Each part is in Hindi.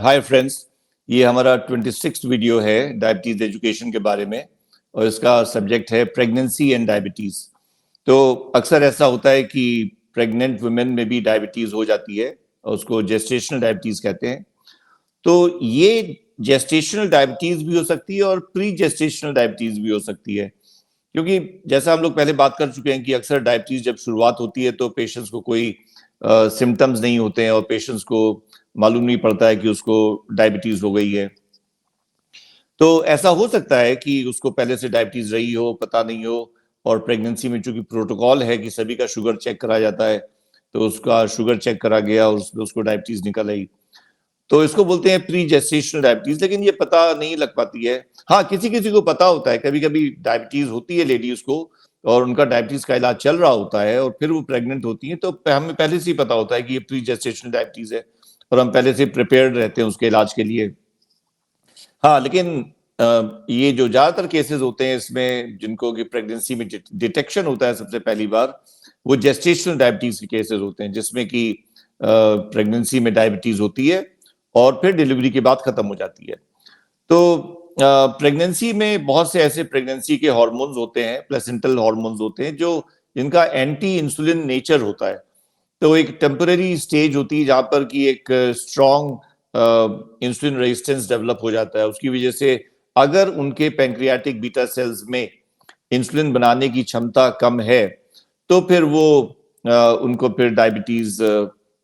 हाय फ्रेंड्स, ये हमारा 26th वीडियो है डायबिटीज एजुकेशन के बारे में और इसका सब्जेक्ट है प्रेगनेंसी एंड डायबिटीज। तो अक्सर ऐसा होता है कि प्रेग्नेंट वुमेन में भी डायबिटीज हो जाती है और उसको जेस्टेशनल डायबिटीज कहते हैं। तो ये जेस्टेशनल डायबिटीज भी हो सकती है और प्री जेस्टेशनल डायबिटीज भी हो सकती है, क्योंकि जैसा हम लोग पहले बात कर चुके हैं कि अक्सर डायबिटीज जब शुरुआत होती है तो पेशेंट्स को कोई सिम्टम्स नहीं होते हैं और पेशेंट्स को मालूम नहीं पड़ता है कि उसको डायबिटीज हो गई है। तो ऐसा हो सकता है कि उसको पहले से डायबिटीज रही हो, पता नहीं हो, और प्रेगनेंसी में चूंकि प्रोटोकॉल है कि सभी का शुगर चेक करा जाता है, तो उसका शुगर चेक करा गया और उसको डायबिटीज निकल आई। तो इसको बोलते हैं प्री जेस्टेशनल डायबिटीज, लेकिन ये पता नहीं लग पाती है। हाँ, किसी किसी को पता होता है, कभी कभी डायबिटीज होती है लेडीज को और उनका डायबिटीज का इलाज चल रहा होता है और फिर वो प्रेग्नेंट होती है, तो हमें पहले से ही पता होता है कि ये प्री जेस्टेशनल डायबिटीज है और हम पहले से प्रिपेयर्ड रहते हैं उसके इलाज के लिए। हाँ, लेकिन ये जो ज्यादातर केसेस होते हैं इसमें जिनको कि प्रेगनेंसी में डिटेक्शन होता है सबसे पहली बार, वो जेस्टेशनल डायबिटीज के केसेस होते हैं, जिसमें कि प्रेगनेंसी में डायबिटीज होती है और फिर डिलीवरी के बाद खत्म हो जाती है। तो प्रेगनेंसी में बहुत से ऐसे प्रेगनेंसी के हार्मोन्स होते हैं, प्लेसेंटल हार्मोन्स होते हैं, जो जिनका एंटी इंसुलिन नेचर होता है। तो एक टेम्पररी स्टेज होती है जहां पर कि एक स्ट्रॉन्ग इंसुलिन रेजिस्टेंस डेवलप हो जाता है। उसकी वजह से अगर उनके पैंक्रियाटिक बीटा सेल्स में इंसुलिन बनाने की क्षमता कम है तो फिर वो उनको फिर डायबिटीज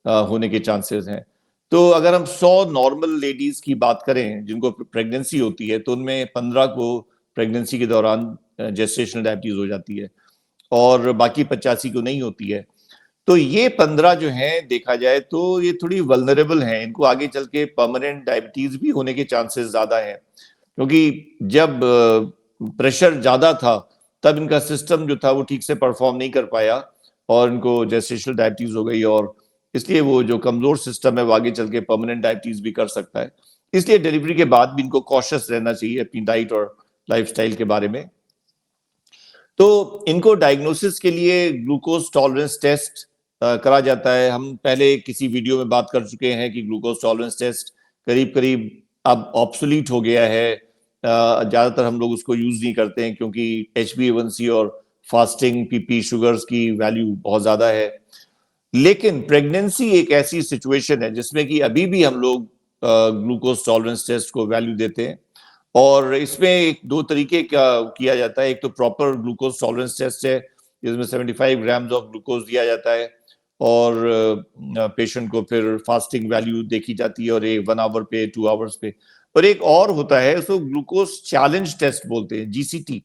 होने के चांसेस हैं। तो अगर हम 100 नॉर्मल लेडीज की बात करें जिनको प्रेगनेंसी होती है, तो उनमें 15 को प्रेगनेंसी के दौरान जेस्टेशनल डायबिटीज हो जाती है और बाकी 85 को नहीं होती है। तो ये 15 जो हैं देखा जाए तो ये थोड़ी वल्नरेबल हैं, इनको आगे चल के परमानेंट डायबिटीज भी होने के चांसेस ज्यादा हैं, क्योंकि जब प्रेशर ज्यादा था तब इनका सिस्टम जो था वो ठीक से परफॉर्म नहीं कर पाया और इनको जेस्टेशनल डायबिटीज हो गई, और इसलिए वो जो कमजोर सिस्टम है वो आगे चल के परमानेंट डायबिटीज भी कर सकता है। इसलिए डिलीवरी के बाद भी इनको कॉशियस रहना चाहिए अपनी डाइट और लाइफस्टाइल के बारे में। तो इनको डायग्नोसिस के लिए ग्लूकोज टॉलरेंस टेस्ट करा जाता है। हम पहले किसी वीडियो में बात कर चुके हैं कि ग्लूकोज टॉलरेंस टेस्ट करीब करीब अब ऑब्सोलीट हो गया है। ज्यादातर हम लोग उसको यूज नहीं करते हैं क्योंकि HbA1c और फास्टिंग पीपी शुगर्स की वैल्यू बहुत ज्यादा है। लेकिन प्रेगनेंसी एक ऐसी सिचुएशन है जिसमें कि अभी भी हम लोग ग्लूकोज टॉलरेंस टेस्ट को वैल्यू देते हैं, और इसमें एक दो तरीके का किया जाता है। एक तो प्रॉपर ग्लूकोज टॉलरेंस टेस्ट है जिसमें 75 ग्राम्स ऑफ ग्लूकोज दिया जाता है और पेशेंट को फिर फास्टिंग वैल्यू देखी जाती है, और एक 1 आवर पे 2 आवर्स पे। और एक और होता है उसको ग्लूकोज चैलेंज टेस्ट बोलते हैं, GCT।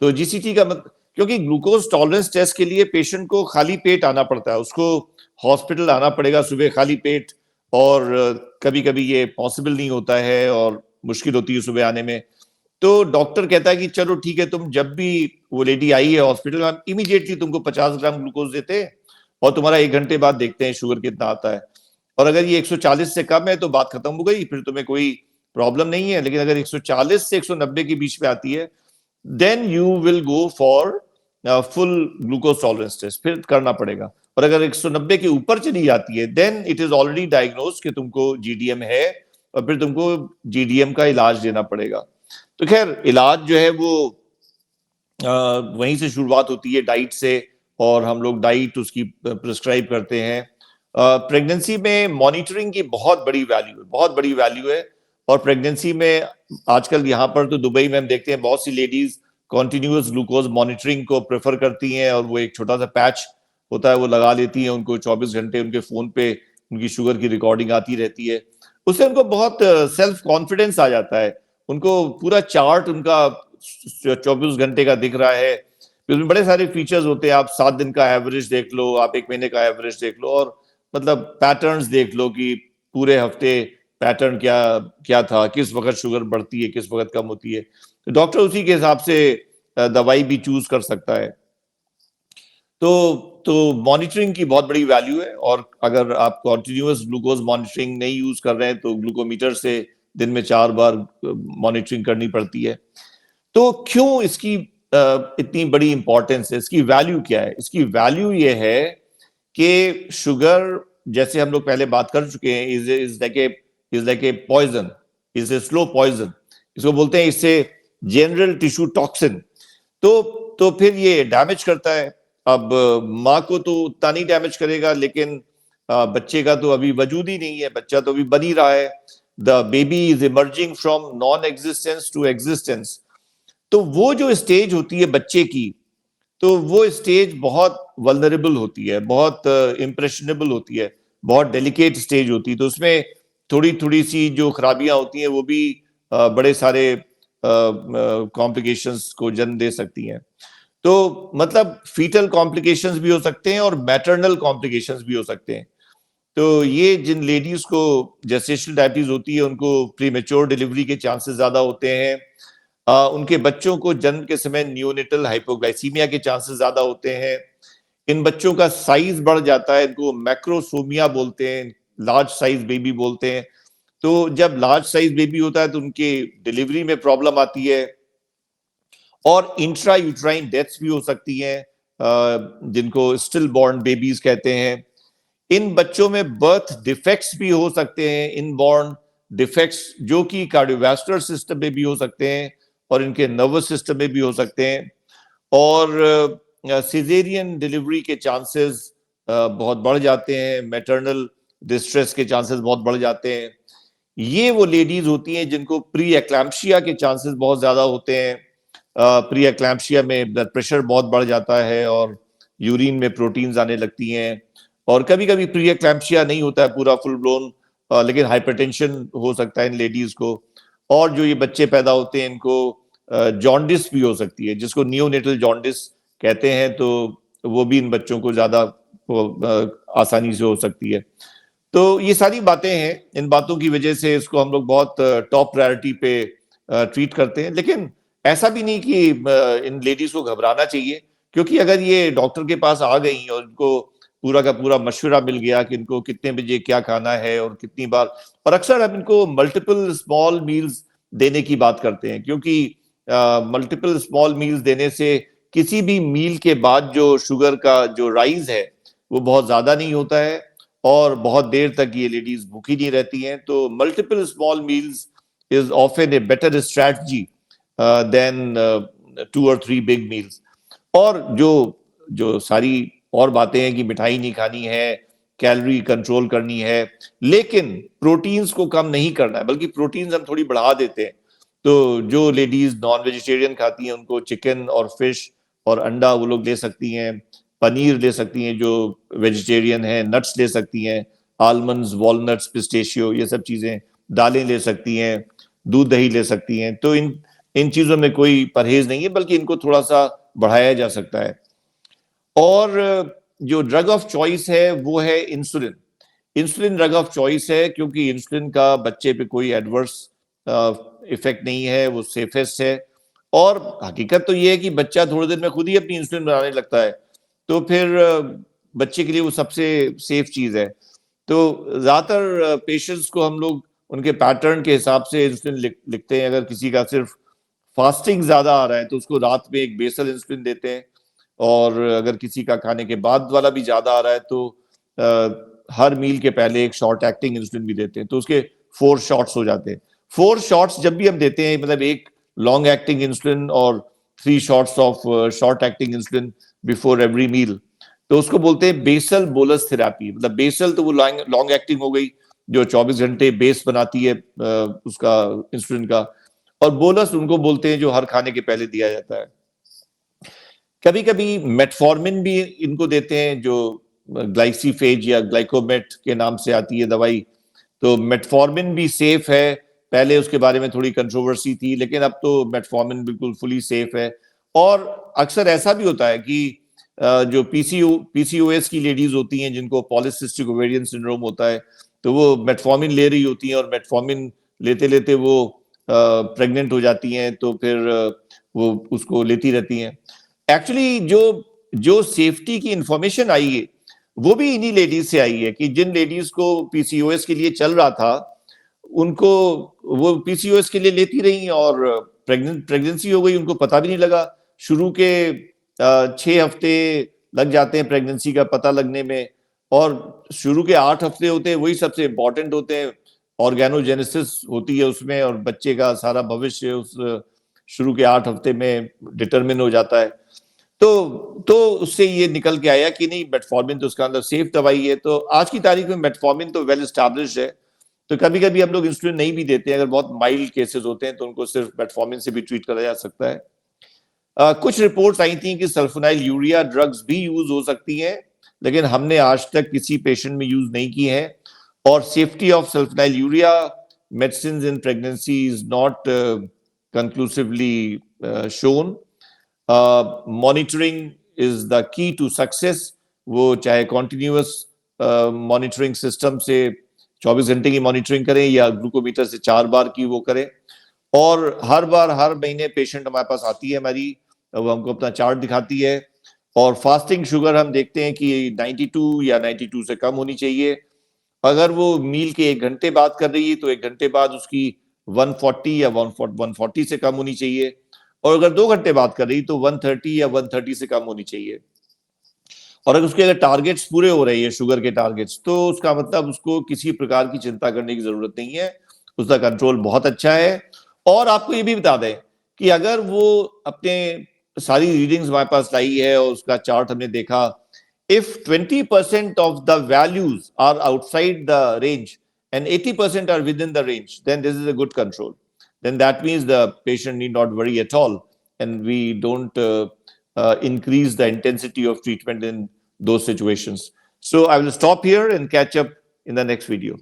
तो GCT का मतलब, क्योंकि ग्लूकोज टॉलरेंस टेस्ट के लिए पेशेंट को खाली पेट आना पड़ता है, उसको हॉस्पिटल आना पड़ेगा सुबह खाली पेट, और कभी कभी ये पॉसिबल नहीं होता है और मुश्किल होती है सुबह आने में। तो डॉक्टर कहता है कि चलो ठीक है, तुम जब भी वो लेडी आई है हॉस्पिटल, हम इमीडिएटली तुमको 50 ग्राम ग्लूकोज देते हैं और तुम्हारा 1 घंटे बाद देखते हैं शुगर कितना आता है, और अगर ये 140 से कम है तो बात खत्म हो गई, फिर तुम्हें कोई प्रॉब्लम नहीं है। लेकिन अगर 140 से 190 के बीच में आती है, then you will go for full glucose tolerance test, फिर करना पड़ेगा। और अगर 190 के ऊपर चली जाती है then it is already diagnose कि तुमको GDM है और फिर तुमको GDM का इलाज देना पड़ेगा। तो खैर, इलाज जो है वो वहीं से शुरुआत होती है, डाइट से, और हम लोग डाइट उसकी प्रिस्क्राइब करते हैं। प्रेगनेंसी में मॉनिटरिंग की बहुत बड़ी वैल्यू है। और प्रेगनेंसी में आजकल यहाँ पर तो दुबई में हम देखते हैं बहुत सी लेडीज कॉन्टिन्यूअस ग्लूकोज मॉनिटरिंग को प्रेफर करती हैं, और वो एक छोटा सा पैच होता है वो लगा लेती हैं, उनको 24 घंटे उनके फोन पे उनकी शुगर की रिकॉर्डिंग आती रहती है। उससे उनको बहुत सेल्फ कॉन्फिडेंस आ जाता है, उनको पूरा चार्ट उनका 24 घंटे का दिख रहा है। उसमें बड़े सारे फीचर्स होते हैं, आप 7 दिन का एवरेज देख लो, आप 1 महीने का एवरेज देख लो, और मतलब पैटर्न्स देख लो कि पूरे हफ्ते पैटर्न क्या क्या था, किस वक्त शुगर बढ़ती है, किस वक्त कम होती है। तो डॉक्टर उसी के हिसाब से दवाई भी चूज कर सकता है। तो मॉनिटरिंग की बहुत बड़ी वैल्यू है, और अगर आप कॉन्टिन्यूअस ग्लूकोज मॉनिटरिंग नहीं यूज कर रहे हैं तो ग्लूकोमीटर से दिन में 4 बार मॉनिटरिंग करनी पड़ती है। तो क्यों इसकी इतनी बड़ी इंपॉर्टेंस है, इसकी वैल्यू क्या है? इसकी वैल्यू ये है कि शुगर, जैसे हम लोग पहले बात कर चुके हैं, is like a is like a poison, is a slow poison, इसको बोलते हैं इससे जनरल टिश्यू टॉक्सिन। तो फिर ये डैमेज करता है। अब माँ को तो उतना नहीं डैमेज करेगा, लेकिन बच्चे का तो अभी वजूद ही नहीं है, बच्चा तो अभी बन ही रहा है। The baby is emerging from non existence to existence. तो वो जो स्टेज होती है बच्चे की, तो वो स्टेज बहुत वल्नरेबल होती है, बहुत इम्प्रेशनेबल होती है, बहुत डेलिकेट स्टेज होती है। तो उसमें थोड़ी थोड़ी सी जो खराबियां होती हैं वो भी बड़े सारे कॉम्प्लिकेशंस को जन्म दे सकती हैं। तो मतलब फीटल कॉम्प्लिकेशंस भी हो सकते हैं और मैटरनल कॉम्प्लिकेशंस भी हो सकते हैं। तो ये जिन लेडीज को जेस्टेशनल डायबिटीज होती है उनको प्रीमेच्योर डिलीवरी के चांसेस ज्यादा होते हैं। उनके बच्चों को जन्म के समय नियोनेटल हाइपोग्लाइसीमिया के चांसेस ज्यादा होते हैं। इन बच्चों का साइज बढ़ जाता है, इनको मैक्रोसोमिया बोलते हैं, लार्ज साइज बेबी बोलते हैं। तो जब लार्ज साइज बेबी होता है तो उनके डिलीवरी में प्रॉब्लम आती है, और इंट्रा यूट्राइन डेथ्स भी हो सकती हैं, जिनको स्टिल बॉर्न बेबीज कहते हैं। इन बच्चों में बर्थ डिफेक्ट्स भी हो सकते हैं, इनबॉर्न डिफेक्ट्स, जो कि कार्डियोवास्कुलर सिस्टम में भी हो सकते हैं और इनके नर्वस सिस्टम में भी हो सकते हैं। और सिजेरियन डिलीवरी के चांसेस बहुत बढ़ जाते हैं, मैटरनल डिस्ट्रेस के चांसेस बहुत बढ़ जाते हैं। ये वो लेडीज होती हैं जिनको प्री एक्लैम्पशिया के चांसेस बहुत ज्यादा होते हैं। प्री एक्लैम्पशिया में ब्लड प्रेशर बहुत बढ़ जाता है और यूरिन में प्रोटीन्स आने लगती हैं। और कभी कभी प्री एक्लैम्पशिया नहीं होता है पूरा फुल ब्लोन, लेकिन हाइपरटेंशन हो सकता है इन लेडीज को। और जो ये बच्चे पैदा होते हैं इनको जॉन्डिस भी हो सकती है, जिसको नियोनेटल जॉन्डिस कहते हैं। तो वो भी इन बच्चों को ज्यादा आसानी से हो सकती है। तो ये सारी बातें हैं, इन बातों की वजह से इसको हम लोग बहुत टॉप प्रायोरिटी पे ट्रीट करते हैं। लेकिन ऐसा भी नहीं कि इन लेडीज को घबराना चाहिए, क्योंकि अगर ये डॉक्टर के पास आ गई और इनको पूरा का पूरा मशवरा मिल गया कि इनको कितने बजे क्या खाना है और कितनी बार, और अक्सर हम इनको मल्टीपल स्मॉल मील्स देने की बात करते हैं, क्योंकि मल्टीपल स्मॉल मील्स देने से किसी भी मील के बाद जो शुगर का जो राइज है वो बहुत ज्यादा नहीं होता है और बहुत देर तक ये लेडीज भूखी नहीं रहती हैं। तो multiple small meals is often a better strategy than 2 or 3 big meals. और जो जो सारी और बातें हैं कि मिठाई नहीं खानी है, कैलोरी कंट्रोल करनी है, लेकिन प्रोटीन्स को कम नहीं करना है, बल्कि प्रोटीन्स हम थोड़ी बढ़ा देते हैं। तो जो लेडीज नॉन वेजिटेरियन खाती हैं उनको चिकन और फिश और अंडा वो लोग ले सकती हैं, पनीर ले सकती हैं जो वेजिटेरियन है, नट्स ले सकती हैं, आलमंड्स, वॉलनट्स, पिस्टेशियो, ये सब चीजें, दालें ले सकती हैं, दूध दही ले सकती हैं। तो इन इन चीजों में कोई परहेज नहीं है, बल्कि इनको थोड़ा सा बढ़ाया जा सकता है। और जो ड्रग ऑफ चॉइस है वो है insulin. Insulin drug of choice है, क्योंकि इंसुलिन का बच्चे पे कोई एडवर्स इफेक्ट नहीं है, वो सेफेस्ट है। और हकीकत तो ये है कि बच्चा थोड़ी देर में खुद ही अपनी इंसुलिन बनाने लगता है, तो फिर बच्चे के लिए वो सबसे सेफ चीज है। तो ज्यादातर पेशेंट्स को हम लोग उनके पैटर्न के हिसाब से इंसुलिन लिखते हैं। अगर किसी का सिर्फ फास्टिंग ज्यादा आ रहा है तो उसको रात में एक बेसल इंसुलिन देते हैं, और अगर किसी का खाने के बाद वाला भी ज्यादा आ रहा है तो हर मील के पहले एक शॉर्ट एक्टिंग इंसुलिन भी देते हैं। तो उसके 4 शॉट्स हो जाते हैं। 4 शॉट्स जब भी हम देते हैं, मतलब एक लॉन्ग एक्टिंग इंसुलिन और 3 shots of short acting insulin before every meal, तो उसको बोलते हैं बेसल बोलस थेरेपी। मतलब बेसल तो वो लॉन्ग एक्टिंग हो गई जो 24 घंटे बेस बनाती है उसका इंसुलिन का, और बोलस उनको बोलते हैं जो हर खाने के पहले दिया जाता है। कभी कभी मेटफॉर्मिन भी इनको देते हैं, जो ग्लाइसीफेज या ग्लाइकोमेट के नाम से आती है दवाई। तो मेटफॉर्मिन भी सेफ है। पहले उसके बारे में थोड़ी कंट्रोवर्सी थी, लेकिन अब तो मेटफॉर्मिन बिल्कुल फुली सेफ है। और अक्सर ऐसा भी होता है कि जो पीसीओएस की लेडीज होती हैं जिनको पॉलीसिस्टिक ओवेरियन सिंड्रोम होता है, तो वो मेटफॉर्मिन ले रही होती हैं और मेटफॉर्मिन लेते लेते वो प्रेग्नेंट हो जाती हैं, तो फिर वो उसको लेती रहती हैं। एक्चुअली जो जो सेफ्टी की इंफॉर्मेशन आई है वो भी इन्हीं लेडीज से आई है, कि जिन लेडीज को पीसीओएस के लिए चल रहा था उनको वो पीसीओएस के लिए लेती रही और प्रेगनेंसी हो गई, उनको पता भी नहीं लगा। शुरू के 6 हफ्ते लग जाते हैं प्रेगनेंसी का पता लगने में, और शुरू के 8 हफ्ते होते हैं वही सबसे इंपॉर्टेंट होते हैं। ऑर्गेनोजेनेसिस होती है उसमें, और बच्चे का सारा भविष्य उस शुरू के 8 हफ्ते में डिटरमिन हो जाता है। तो उससे ये निकल के आया कि नहीं, मेटफॉर्मिन तो उसका अंदर सेफ दवाई है। तो आज की तारीख में मेटफॉर्मिन तो वेल एस्टैब्लिश्ड है। तो कभी कभी हम लोग इंसुलिन नहीं भी देते हैं, अगर बहुत माइल्ड केसेस होते हैं तो उनको सिर्फ मेटफॉर्मिन से भी ट्रीट करा जा सकता है। कुछ रिपोर्ट्स आई थी कि सल्फोनाइल यूरिया ड्रग्स भी यूज हो सकती हैं, लेकिन हमने आज तक किसी पेशेंट में यूज नहीं की है। और safety of sulfonylurea medicine in pregnancy is not conclusively shown. Monitoring is the key to success. वो चाहे कॉन्टिन्यूअस मॉनिटरिंग सिस्टम से 24 घंटे की मॉनिटरिंग करें या ग्लूकोमीटर से 4 बार की वो करें, और हर बार हर महीने पेशेंट हमारे पास आती है हमारी, वो हमको अपना चार्ट दिखाती है। और फास्टिंग शुगर हम देखते हैं कि 92 या 92 से कम होनी चाहिए। अगर वो मील के 1 घंटे बाद कर रही है तो 1 घंटे बाद उसकी 140 या 140 से कम होनी चाहिए। और अगर 2 घंटे बाद कर रही तो 130 या 130 से कम होनी चाहिए। और अगर उसके टारगेट्स पूरे हो रही है, शुगर के टारगेट्स, तो उसका मतलब उसको किसी प्रकार की चिंता करने की जरूरत नहीं है, उसका कंट्रोल बहुत अच्छा है। और आपको ये भी बता दें कि अगर वो अपने सारी रीडिंग्स हमारे पास लाई है और उसका चार्ट हमने देखा, if 20% of the values are outside the range and 80% are within the range, then this is a good control. Then that means the patient need not worry at all, and we don't increase the intensity of treatment in those situations. So I will stop here and catch up in the next video.